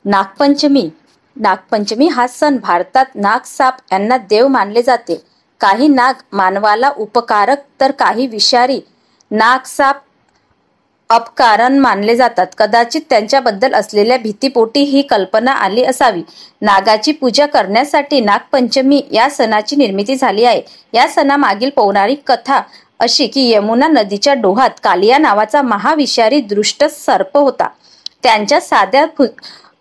नागपंचमी नागपंचमी हा सण भारतात नाग साप यांना देव मानले जाते। काही नाग मानवाला उपकारक तर काही विषारी नाग साप अपकारण मानले जातात। कदाचित त्यांच्याबद्दल असलेल्या भीतीपोटी ही कल्पना आली असावी। नागाची पूजा करण्यासाठी नागपंचमी या सणाची निर्मिती झाली आहे। या सणामागील पौराणिक कथा अशी की यमुना नदीच्या डोहात कालिया नावाचा महाविषारी दृष्ट सर्प होता। त्यांच्या साध्या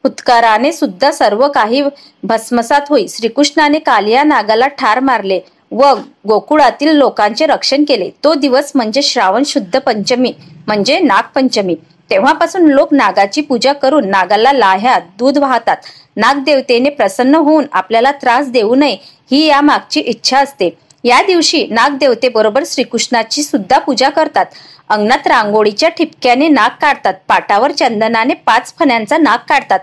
फुत्काराने सुद्धा सर्व काही भस्मसात होई। श्रीकृष्णाने कालिया नागाला ठार मारले व गोकुळातील लोकांचे रक्षण केले। तो दिवस म्हणजे श्रावण शुद्ध पंचमी म्हणजे नागपंचमी। तेव्हापासून लोक नागाची पूजा करून नागाला लाह्या दूध वाहतात। नागदेवतेने प्रसन्न होऊन आपल्याला त्रास देऊ नये ही या मागची इच्छा असते। या दिवशी नागदेवतेबरोबर श्रीकृष्णाची सुद्धा पूजा करतात। अंगणात रांगोळीच्या ठिपक्याने नाग काढतात। पाटावर चंदनाने 5 फण्यांचा नाग काढतात।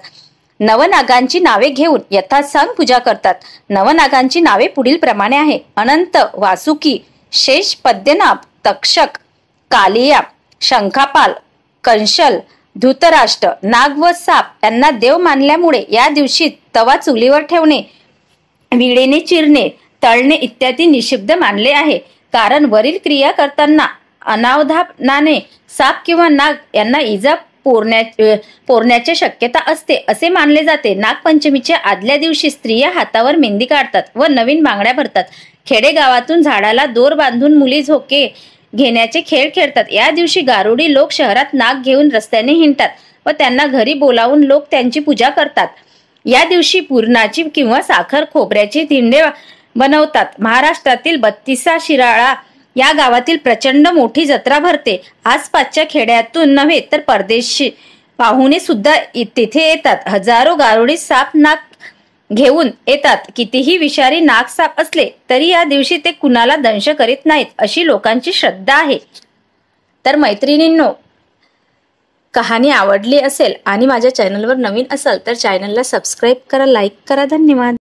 नवनागांची नावे घेऊन यथासांग पूजा करतात। नवनागांची नावे पुढील प्रमाणे आहे: अनंत, वासुकी, शेष, पद्मनाभ, तक्षक, कालिया, शंखापाल, कंशल, धृतराष्ट्र। नाग व साप यांना देव मानल्यामुळे या दिवशी तवा चुलीवर ठेवणे, विळेने चिरणे, तळणे इत्यादी निषिद्ध मानले आहे। कारण वरील क्रिया करताना अनावधानाने साप किंवा नाग यांना इजा पोरण्याची शक्यता असते असे मानले जाते। नागपंचमीच्या आदल्या दिवशी स्त्रिया हातावर मेहंदी काढतात व नवीन बांगड्या भरतात। खेडेगावातून झाडाला दोर बांधून मुली झोके घेण्याचे खेळ खेळतात। या दिवशी गारुडी लोक शहरात नाग घेऊन रस्त्याने हिंडतात व त्यांना घरी बोलावून लोक त्यांची पूजा करतात। या दिवशी पुरणाची किंवा साखर खोबऱ्याची धिंडे बनवतात। महाराष्ट्रातील 32 शिराळा या गावातील प्रचंड मोठी जत्रा भरते। आसपासच्या खेड्यातून नव्हे तर परदेशी पाहुणे सुद्धा तिथे येतात। हजारो गारुडी साप नाग घेऊन येतात। कितीही विषारी नाग साप असले तरी या दिवशी ते कुणाला दंश करीत नाहीत अशी लोकांची श्रद्धा आहे। तर मैत्रिणींनो, कहाणी आवडली असेल आणि माझ्या चॅनलवर नवीन असाल तर चॅनलला सबस्क्राईब करा, लाईक करा। धन्यवाद।